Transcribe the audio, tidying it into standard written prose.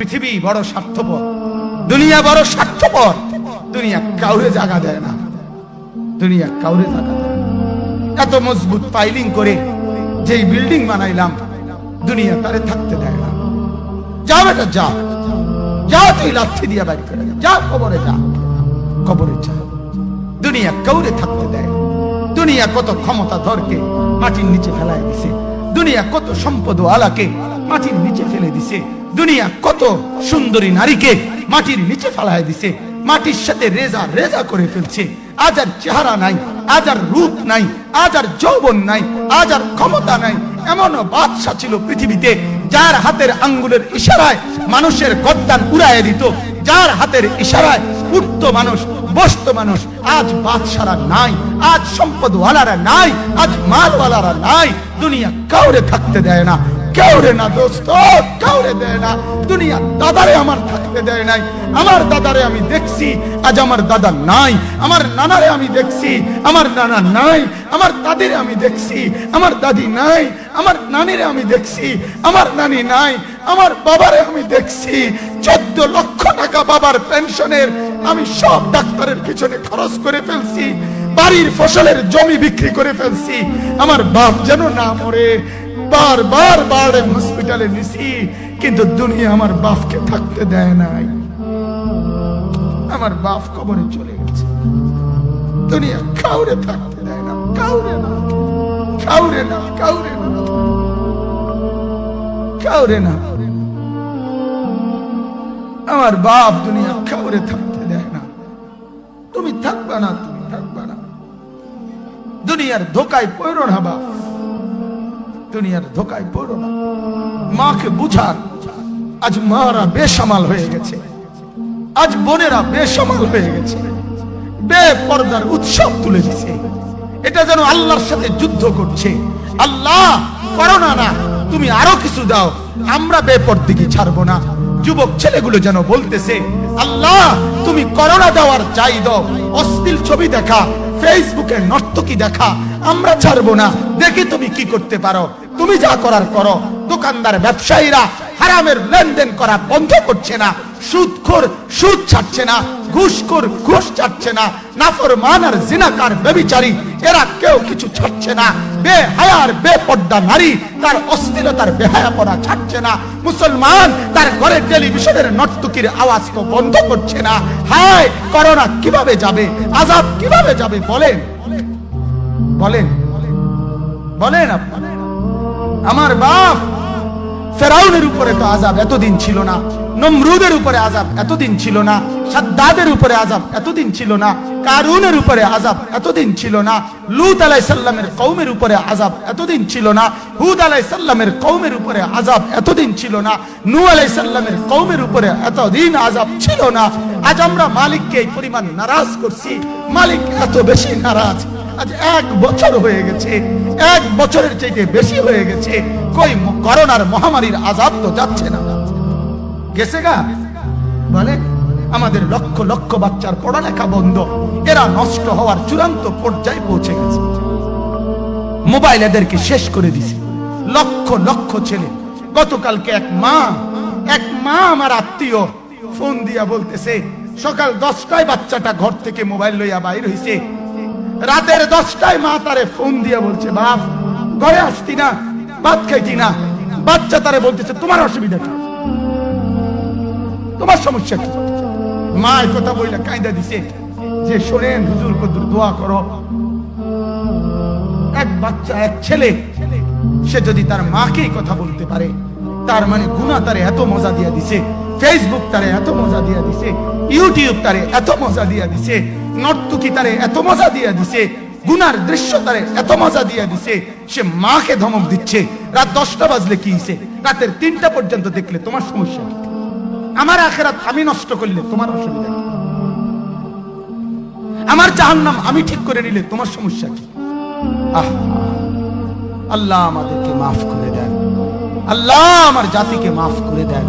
পৃথিবী বড় স্বার্থপর, দুনিয়া বড় স্বার্থপর। দুনিয়া কাউরে জায়গা দেয় না, দুনিয়া কাউরে জায়গা দেয় না। এত মজবুত পাইলিং করে যেই বিল্ডিং বানাইলাম, দুনিয়া তারে থাকতে দেয় না। যা বেটা যা, যা তুই লাথি দিয়া বাড়ি করে যা, কবরে যা, কবরে যা। দুনিয়া কাউরে থাকতে দেয় না। দুনিয়া কত ক্ষমতা ধরকে মাটির নিচে ফেলায় দিছে, দুনিয়া কত সম্পদ আলাকে মাটির নিচে ফেলে দিছে, দুনিয়া কত সুন্দরী নারীকে মাটির নিচে ফেলায় দিছে, মাটির সাথে রেজা রেজা করে ফেলছে। আজ আর চেহারা নাই, আজ আর রূপ নাই, আজ আর যৌবন নাই, আজ আর ক্ষমতা নাই। এমন বাদশা ছিল পৃথিবীতে যার হাতের আঙ্গুলের ইশারায় মানুষের গর্দান উড়াইয়া দিত, যার হাতের ইশারায় উঠতো মানুষ, বসতো মানুষ। আজ বাদশারা নাই, আজ সম্পদওয়ালারা নাই, আজ মালওয়ালারা নাই। দুনিয়া কাউরে থাকতে দেয় না, কাউরে না দোস্ত, কাউরে দেয় না। দুনিয়া দাদারে আমার থাকতে দেয় নাই। আমার দাদারে আমি দেখছি, আজ আমার দাদা নাই। আমার নানারে আমি দেখছি, আমার নানা নাই। আমার দাদিরে আমি দেখছি, আমার দাদি নাই। আমার নানিরে আমি দেখছি, আমার নানি নাই। আমার বাবারে আমি দেখছি, 14 লক্ষ টাকা বাবার পেনশনের আমি সব ডাক্তারের পিছনে খরচ করে ফেলছি, বাড়ির ফসলের জমি বিক্রি করে ফেলছি। আমার বাপ যেন না মরে বারবার বারে হসপিটালে নিছি, কিন্তু দুনিয়া আমার বাপকে থাকতে দেয় নাই। আমার বাপ কবরে চলে গেছে। দুনিয়া কাউরে থাকতে দেয় না, কাউরে না, কাউরে না, কাউরে না, কাউরে না। আমার বাপ দুনিয়া কাউরে থাকতে দেয় না। তুমি থাকবা না, তুমি থাকবা না। দুনিয়ার ধোকায় পড়ো না বাপ, দুনিয়ার ধোকায় পড়ো না। মাকে বুঝান, আজ মারা বেসামাল হয়ে গেছে, আজ বোনেরা বেসামাল হয়ে গেছে, বেপরদার উৎসব তুলে দিছে। এটা যেন আল্লাহর সাথে যুদ্ধ করছে। আল্লাহ করোনা না, তুমি আরো কিছু দাও, আমরা বেপরদিকে ছাড়বো না। যুবক ছেলেগুলো যেন বলতেছে, আল্লাহ তুমি করোনা দেওয়ার চাই দাও, অশ্লীল ছবি দেখা, ফেসবুকে নর্তকী দেখা, আমরা ছাড়বো না। দেখি তুমি কি করতে পারো, তুমি যা করার করো। দোকানদার ব্যবসায়ীরা হারামের লেনদেন করা বন্ধ করছে না, সুদখোর সুদ ছাড়ছে না, ঘুষখোর ঘুষ ছাড়ছে না, নাফরমান আর জিনাকার ব্যভিচারী এরা কেউ কিছু ছাড়ছে না। বেহায়ার বেপর্দা নারী তার অশ্লীলতার বেহায়াপনা ছাড়ছে না। মুসলমান তার ঘরে টেলিভিশনের নর্তকীর আওয়াজ তো বন্ধ করছে না। হায় করোনা কিভাবে যাবে, আযাব কিভাবে যাবে বলেন, বলেন, বলেন আপনি। আমার বাপ ফেরাউনের উপরে তো আযাব এতদিন ছিল না, নমরুদের উপরে আযাব এতদিন ছিল না, সাদ্দাদের উপরে আযাব এতদিন ছিল না, কারুনের উপরে আযাব এতদিন ছিল না, লূত আলাইহিস সালামের কওমের উপরে আযাব এতদিন ছিল না, হুদ আলাইহিস সালামের কওমের উপরে আযাব এতদিন ছিল না, নূহ আলাইহিস সালামের কওমের উপরে এতদিন আযাব ছিল না। আজ আমরা মালিককে এই পরিমাণ নারাজ করছি, মালিক এত বেশি নারাজ। আজ 1 বছর হয়ে গেছে, 1 বছরের চাইতে বেশি হয়ে গেছে, কই করোনার মহামারীর আযাব তো যাচ্ছে না, গেছে গা বলে। আমাদের লক্ষ লক্ষ বাচ্চার পড়ালেখা বন্ধ, এরা নষ্ট হওয়ার চূড়ান্ত পর্যায়ে পৌঁছে গেছে। মোবাইল এদেরকে শেষ করে দিছে। লক্ষ লক্ষ ছেলে। গতকালকে এক মা আমার আত্মীয় ফোন দিয়া বলতেছে, সকাল 10টায় বাচ্চাটা ঘর থেকে মোবাইল লইয়া বাইর হইছে, রাতের 10টায় মা তারে ফোন দিয়া বলছে, বাপ ঘরে আসতি না, ভাত খাইতি না। বাচ্চা তারে বলতেছে, তোমার অসুবিধা কি, তোমার সমস্যা কি? মা এই কথা বইলা কাঁদা দিছে যে, শোনেন হুজুর কদ্দুর দোয়া করো। এক বাচ্চা, এক ছেলে, সে যদি তার মাকে কথা বলতে পারে, তার মানে গুনাহ তারে এত মজা দিয়া দিছে, ফেসবুক তারে এত মজা দিয়া দিছে, ইউটিউব তারে এত মজা দিয়া দিছে, নর্তকী তারে এত মজা দিয়া দিছে, গুনার দৃশ্য তারে এত মজা দিয়া দিছে, সে মাকে ধমক দিচ্ছে। রাত 10টা বাজলে কি হইছে, রাতের 3টা পর্যন্ত দেখলে তোমার সমস্যা কি? আমার আখিরাত আমি নষ্ট করলে তোমার অসুবিধা কি? আমার জাহান্নাম আমি ঠিক করে নিলে তোমার সমস্যা কি? আল্লাহ আমাদেরকে মাফ করে দেন, আল্লাহ আমার জাতিকে মাফ করে দেন।